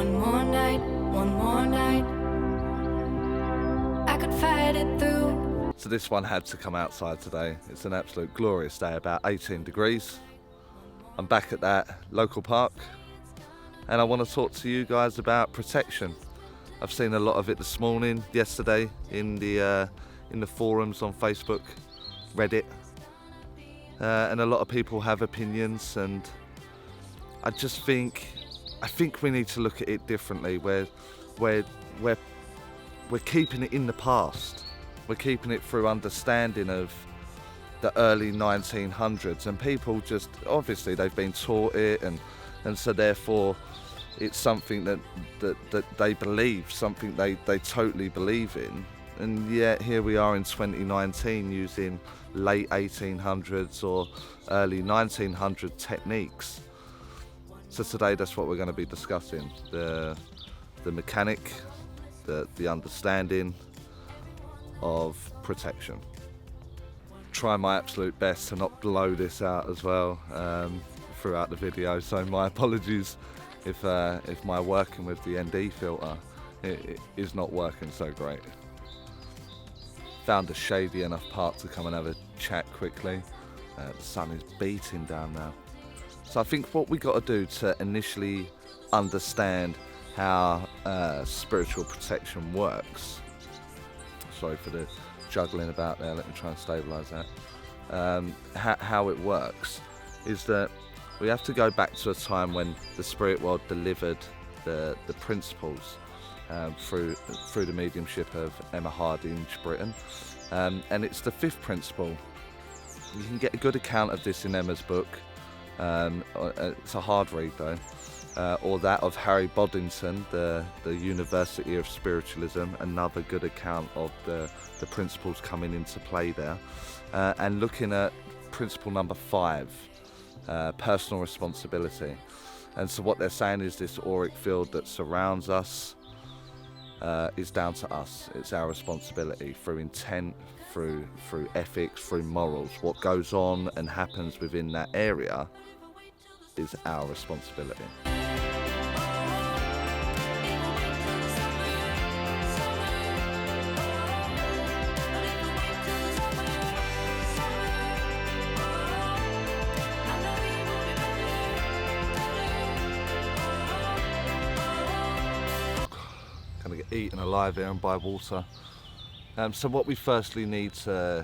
One more night, one more night. I could fight it through. So this one had to come outside today. It's an absolute glorious day, about 18 degrees. I'm back at that local park and I want to talk to you guys about protection. I've seen a lot of it this morning, yesterday in the forums on Facebook, Reddit, and a lot of people have opinions, and I think we need to look at it differently. We're keeping it in the past. We're keeping it through understanding of the early 1900s, and people just, obviously they've been taught it, and so therefore it's something that they believe, something they totally believe in. And yet here we are in 2019 using late 1800s or early 1900 techniques. So today that's what we're going to be discussing, the mechanic, the understanding of protection. Try my absolute best to not blow this out as well throughout the video, so my apologies if my working with the ND filter it is not working so great. Found a shady enough part to come and have a chat quickly. The sun is beating down now. So I think what we got to do to initially understand how spiritual protection works. Sorry for the juggling about there, let me try and stabilise that. How it works is that we have to go back to a time when the spirit world delivered the principles through the mediumship of Emma Hardinge Britton, and it's the fifth principle. You can get a good account of this in Emma's book. It's a hard read though, or that of Harry Boddington, the University of Spiritualism, another good account of the principles coming into play there, and looking at principle number 5, personal responsibility. And so what they're saying is this auric field that surrounds us is down to us. It's our responsibility through intent, through ethics, through morals. What goes on and happens within that area is our responsibility. Gonna get eaten alive here and by water. So what we firstly need to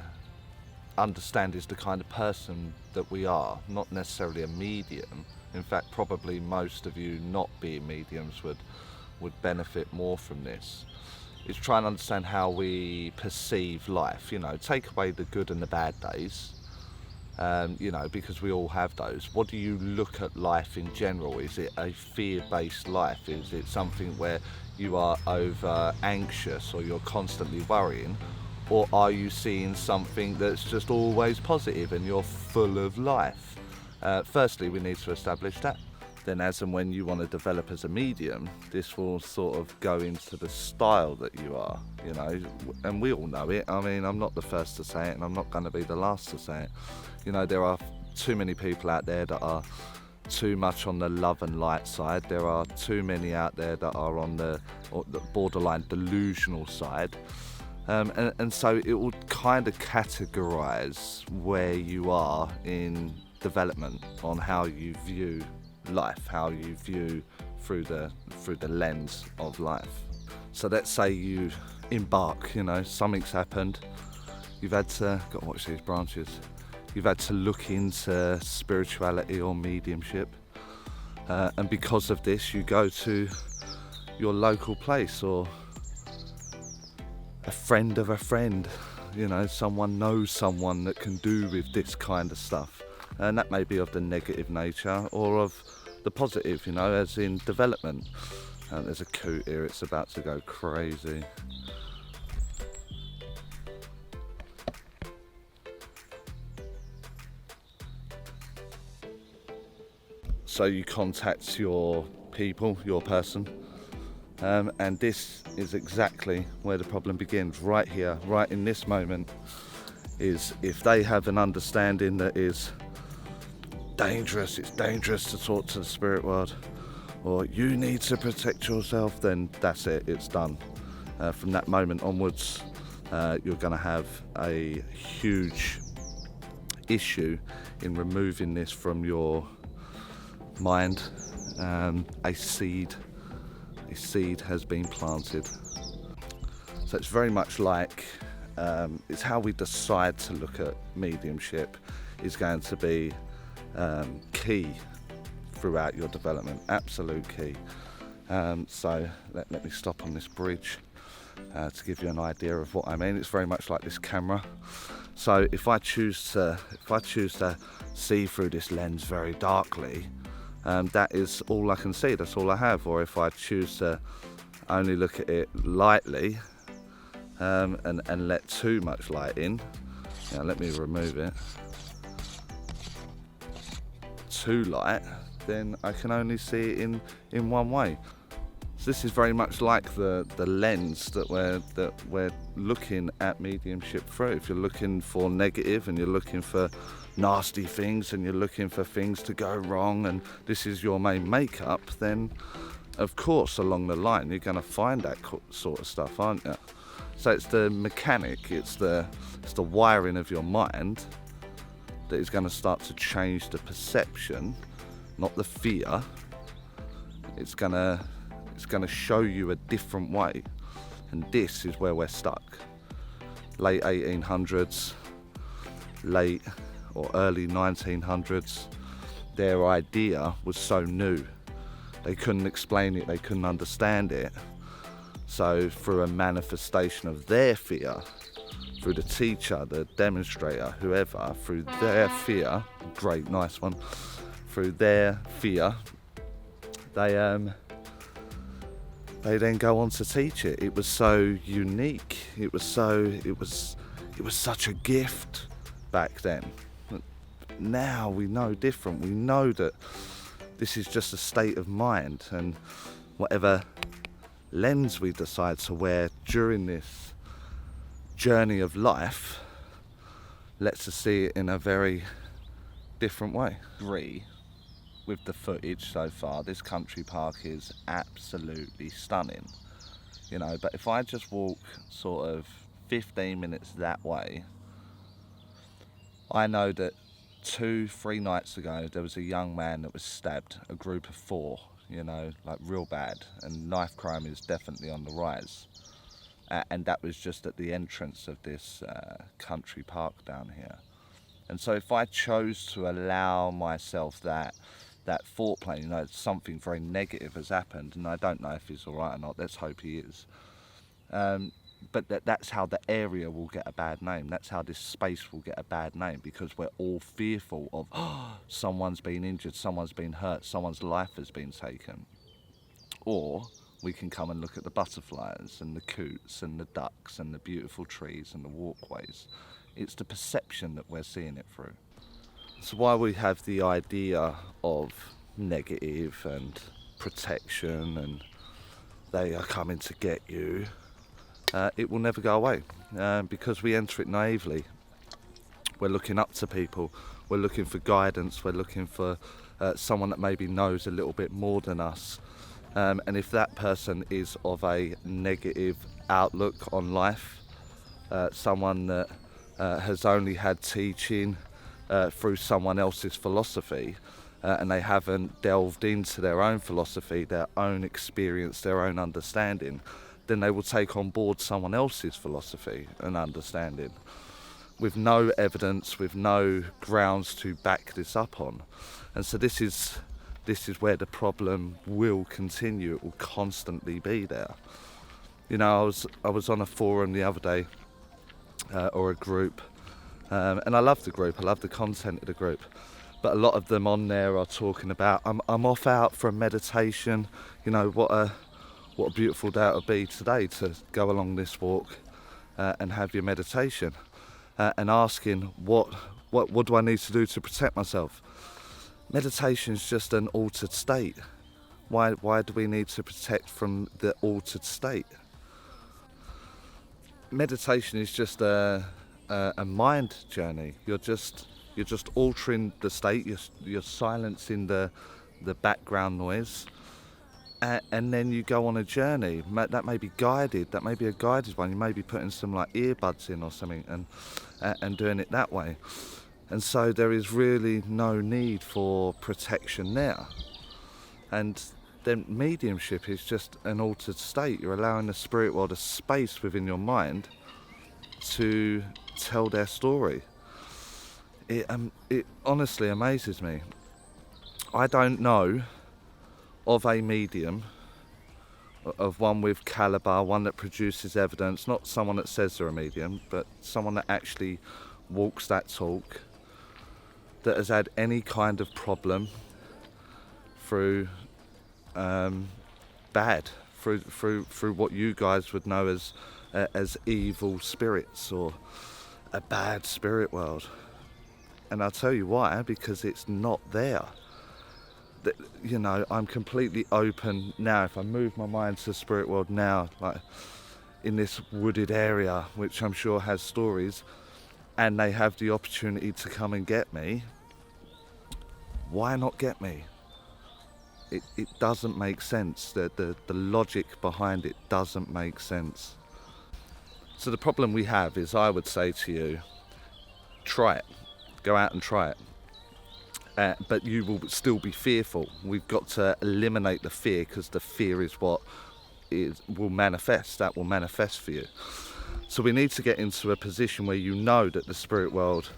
understand is the kind of person that we are, not necessarily a medium. In fact, probably most of you not being mediums would benefit more from this. It's trying to understand how we perceive life, take away the good and the bad days, because we all have those. What do you look at life in general? Is it a fear-based life? Is it something where you are over anxious or you're constantly worrying? Or are you seeing something that's just always positive and you're full of life? Firstly, we need to establish that. Then as and when you want to develop as a medium, this will sort of go into the style that you are, and we all know it. I mean, I'm not the first to say it, and I'm not going to be the last to say it. There are too many people out there that are too much on the love and light side. There are too many out there that are on the borderline delusional side. And so it will kind of categorize where you are in development on how you view life, how you view through the lens of life. So let's say you embark, something's happened, you've had to, got to watch these branches, you've had to look into spirituality or mediumship, and because of this you go to your local place, or a friend of a friend, someone knows someone that can do with this kind of stuff. And that may be of the negative nature or of the positive, as in development. And there's a coot here, it's about to go crazy. So you contact your people, your person, and this is exactly where the problem begins, right here, right in this moment, is if they have an understanding that is dangerous, it's dangerous to talk to the spirit world, or you need to protect yourself, then that's it, it's done. From that moment onwards, you're going to have a huge issue in removing this from your mind. A seed has been planted. So it's very much like it's how we decide to look at mediumship is going to be key throughout your development, absolute key. So let me stop on this bridge to give you an idea of what I mean. It's very much like this camera. So if I choose to see through this lens very darkly, that is all I can see, that's all I have. Or if I choose to only look at it lightly and let too much light in, let me remove it, too light, then I can only see it in one way. So this is very much like the lens that we're looking at mediumship through. If you're looking for negative and you're looking for nasty things and you're looking for things to go wrong and this is your main makeup, then of course along the line you're going to find that sort of stuff, aren't you? So it's the mechanic, it's the wiring of your mind that is going to start to change the perception, not the fear. It's going to show you a different way, and this is where we're stuck. Late 1800s, late or early 1900s, their idea was so new. They couldn't explain it, they couldn't understand it. So through a manifestation of their fear, through the teacher, the demonstrator, whoever, through their fear, great, nice one, through their fear, they then go on to teach it. It was so unique. It was such a gift back then. Now we know different. We know that this is just a state of mind, and whatever lens we decide to wear during this journey of life lets us see it in a very different way. Agree with the footage so far. This country park is absolutely stunning, but if I just walk sort of 15 minutes that way, I know that 2-3 nights ago there was a young man that was stabbed, a group of 4, like real bad, and knife crime is definitely on the rise. And that was just at the entrance of this country park down here. And so if I chose to allow myself that thought plane, something very negative has happened, and I don't know if he's all right or not, let's hope he is. But that's how the area will get a bad name. That's how this space will get a bad name, because we're all fearful of, someone's been injured, someone's been hurt, someone's life has been taken. Or we can come and look at the butterflies and the coots and the ducks and the beautiful trees and the walkways. It's the perception that we're seeing it through. So while we have the idea of negative and protection and they are coming to get you, it will never go away, because we enter it naively. We're looking up to people, we're looking for guidance, we're looking for someone that maybe knows a little bit more than us. And if that person is of a negative outlook on life, someone that has only had teaching through someone else's philosophy, and they haven't delved into their own philosophy, their own experience, their own understanding, then they will take on board someone else's philosophy and understanding with no evidence, with no grounds to back this up on. And so this is where the problem will continue. It will constantly be there. I was on a forum the other day, or a group, and I love the group, I love the content of the group, but a lot of them on there are talking about, I'm off out for a meditation, what a beautiful day it'll be today to go along this walk and have your meditation, and asking what do I need to do to protect myself. Meditation is just an altered state. Why do we need to protect from the altered state? Meditation is just a mind journey. You're just altering the state. You're silencing the background noise. and then you go on a journey that may be guided, that may be a guided one. You may be putting some like earbuds in or something and doing it that way. And so there is really no need for protection there. And then mediumship is just an altered state. You're allowing the spirit world a space within your mind to tell their story. It honestly amazes me. I don't know of a medium, of one with caliber, one that produces evidence, not someone that says they're a medium, but someone that actually walks that talk, that has had any kind of problem through bad, through what you guys would know as evil spirits or a bad spirit world. And I'll tell you why, because it's not there. You know, I'm completely open now. If I move my mind to the spirit world now, like in this wooded area, which I'm sure has stories, and they have the opportunity to come and get me, why not get me? It doesn't make sense. The logic behind it doesn't make sense. So the problem we have is, I would say to you, try it. Go out and try it. But you will still be fearful. We've got to eliminate the fear, because the fear is what will manifest. That will manifest for you. So we need to get into a position where you know that the spirit world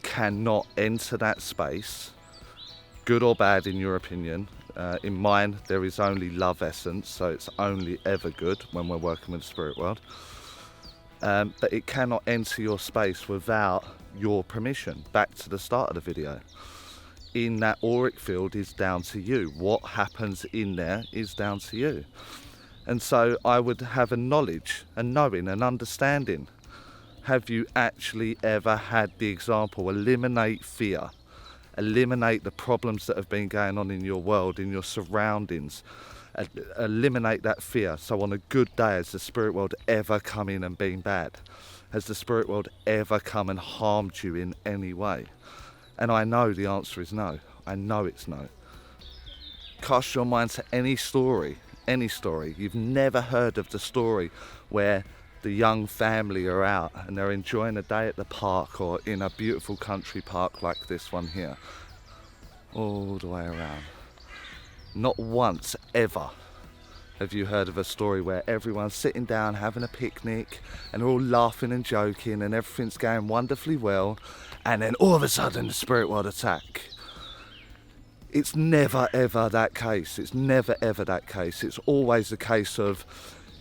cannot enter that space, good or bad in your opinion. In mine, there is only love essence, so it's only ever good when we're working with the spirit world. But it cannot enter your space without your permission. Back to the start of the video. In that auric field is down to you. What happens in there is down to you. And so I would have a knowledge, a knowing, an understanding. Have you actually ever had the example? Eliminate fear. Eliminate the problems that have been going on in your world, in your surroundings. Eliminate that fear. So on a good day, has the spirit world ever come in and been bad? Has the spirit world ever come and harmed you in any way? And I know the answer is no. I know it's no. Cast your mind to any story. You've never heard of the story where the young family are out and they're enjoying a day at the park or in a beautiful country park like this one here, all the way around. Not once ever have you heard of a story where everyone's sitting down having a picnic and they're all laughing and joking and everything's going wonderfully well, and then all of a sudden the spirit world attack. It's never ever that case. It's never ever that case. It's always a case of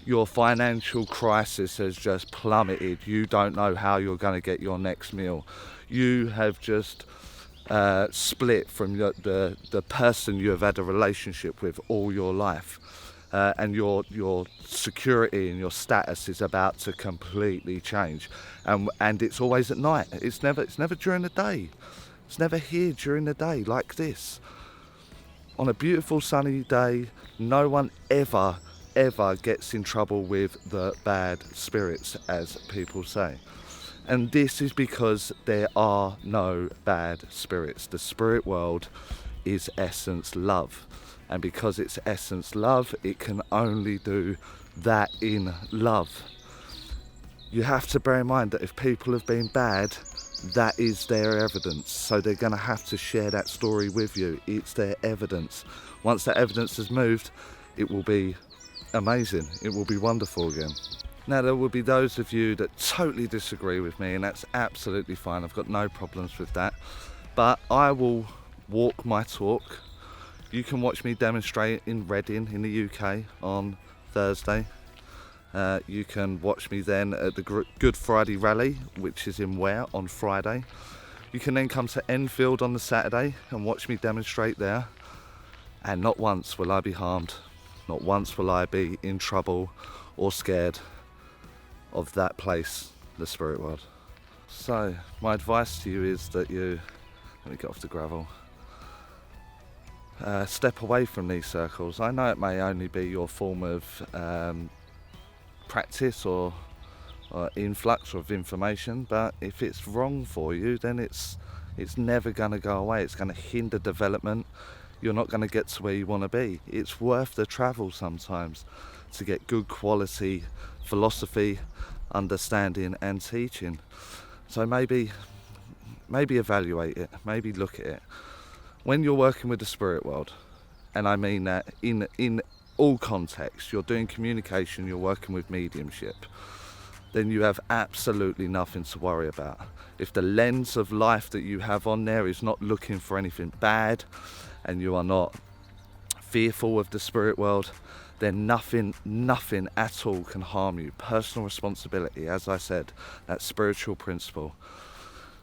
your financial crisis has just plummeted. You don't know how you're going to get your next meal. You have just split from the person you have had a relationship with all your life. And your security and your status is about to completely change. And it's always at night. It's never during the day. It's never here during the day like this. On a beautiful sunny day, no one ever gets in trouble with the bad spirits, as people say. And this is because there are no bad spirits. The spirit world is essence love. And because it's essence love, it can only do that in love. You have to bear in mind that if people have been bad, that is their evidence. So they're going to have to share that story with you. It's their evidence. Once that evidence has moved, it will be amazing. It will be wonderful again. Now, there will be those of you that totally disagree with me, and that's absolutely fine. I've got no problems with that. But I will walk my talk. You can watch me demonstrate in Reading in the UK on Thursday. You can watch me then at the Good Friday Rally, which is in Ware on Friday. You can then come to Enfield on the Saturday and watch me demonstrate there. And not once will I be harmed. Not once will I be in trouble or scared of that place, the spirit world. So my advice to you is that you, let me get off the gravel, step away from these circles. I know it may only be your form of practice or influx of information, but if it's wrong for you, then it's never going to go away. It's going to hinder development. you're not going to get to where you want to be. It's worth the travel sometimes to get good quality philosophy, understanding and teaching. So maybe evaluate it, maybe look at it. When you're working with the spirit world, and I mean that in all contexts, you're doing communication, you're working with mediumship, then you have absolutely nothing to worry about. If the lens of life that you have on there is not looking for anything bad, and you are not fearful of the spirit world, then nothing at all can harm you. Personal responsibility, as I said, that spiritual principle.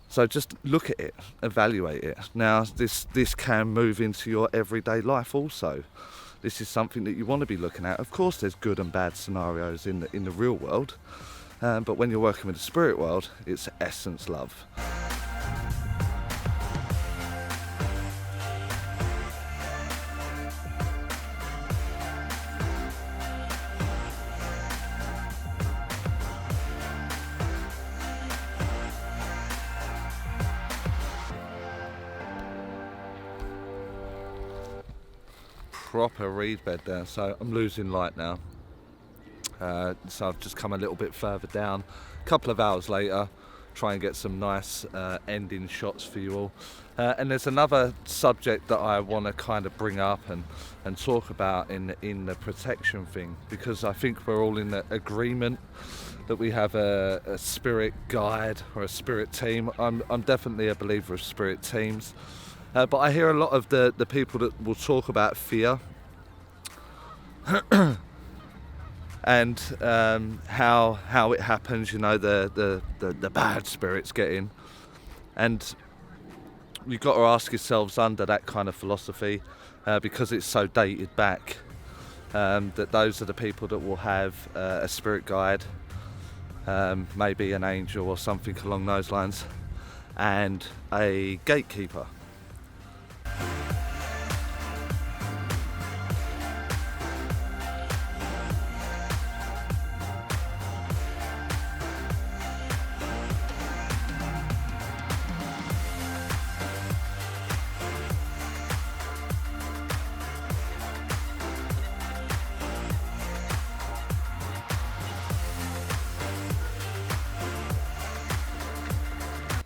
So just look at it, evaluate it. Now this can move into your everyday life also. This is something that you want to be looking at. Of course there's good and bad scenarios in the real world, but when you're working with the spirit world, it's essence love. Proper reed bed there, so I'm losing light now. So I've just come a little bit further down. A couple of hours later, try and get some nice ending shots for you all. And there's another subject that I want to kind of bring up and talk about in the protection thing, because I think we're all in the agreement that we have a spirit guide or a spirit team. I'm definitely a believer of spirit teams. But I hear a lot of the people that will talk about fear and how it happens, you know, the bad spirits get in. And you've got to ask yourselves under that kind of philosophy, because it's so dated back, that those are the people that will have a spirit guide, maybe an angel or something along those lines, and a gatekeeper.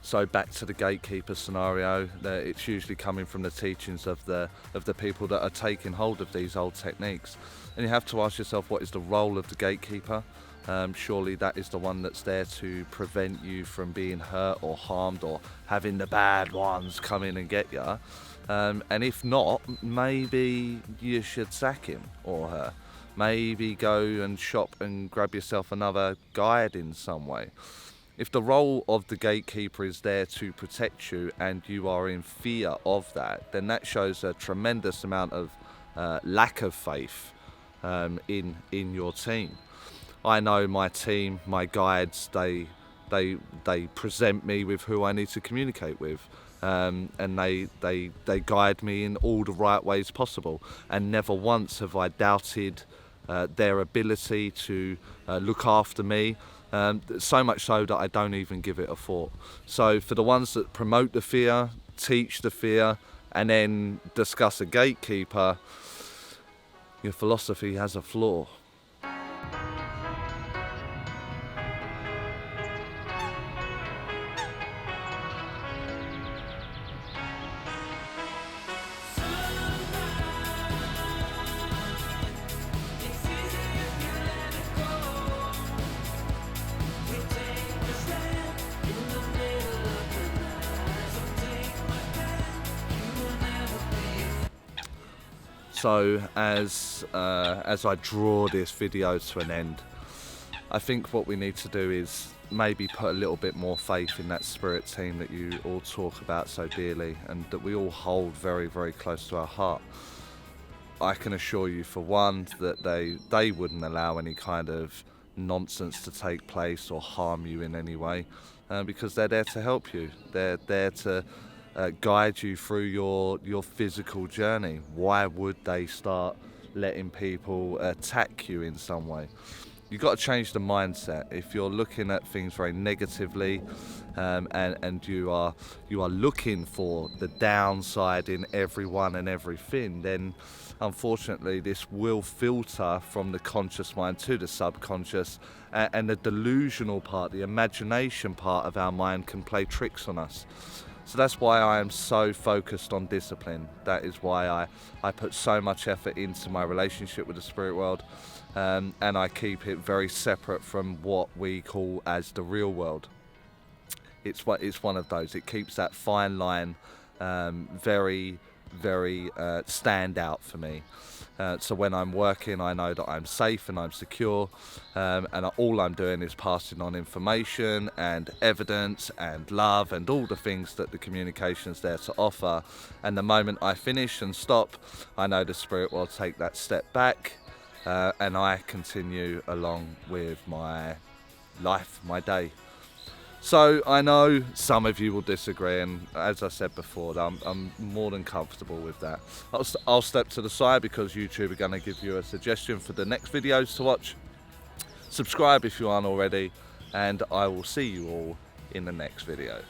So back to the gatekeeper scenario, it's usually coming from the teachings of the people that are taking hold of these old techniques. And you have to ask yourself, what is the role of the gatekeeper? Surely that is the one that's there to prevent you from being hurt or harmed or having the bad ones come in and get you. And if not, maybe you should sack him or her. Maybe go and shop and grab yourself another guide in some way. If the role of the gatekeeper is there to protect you and you are in fear of that, then that shows a tremendous amount of lack of faith in your team. I know my team, my guides, they present me with who I need to communicate with, and they guide me in all the right ways possible, and never once have I doubted their ability to look after me. So much so that I don't even give it a thought. So for the ones that promote the fear, teach the fear, and then discuss a gatekeeper, your philosophy has a flaw. So as I draw this video to an end, I think what we need to do is maybe put a little bit more faith in that spirit team that you all talk about so dearly and that we all hold very, very close to our heart. I can assure you, for one, that they wouldn't allow any kind of nonsense to take place or harm you in any way, because they're there to help you. They're there to guide you through your physical journey. Why would they start letting people attack you in some way? You've got to change the mindset. If you're looking at things very negatively, and you are looking for the downside in everyone and everything, then unfortunately this will filter from the conscious mind to the subconscious, and the delusional part, the imagination part of our mind, can play tricks on us. So that's why I am so focused on discipline. That is why I put so much effort into my relationship with the spirit world, and I keep it very separate from what we call as the real world. It's one of those. It keeps that fine line very stand out for me. So when I'm working, I know that I'm safe and I'm secure, and all I'm doing is passing on information and evidence and love and all the things that the communication's there to offer. And the moment I finish and stop, I know the spirit will take that step back, and I continue along with my life, my day. So I know some of you will disagree, and as I said before, I'm more than comfortable with that. I'll step to the side because YouTube are going to give you a suggestion for the next videos to watch. Subscribe if you aren't already, and I will see you all in the next video.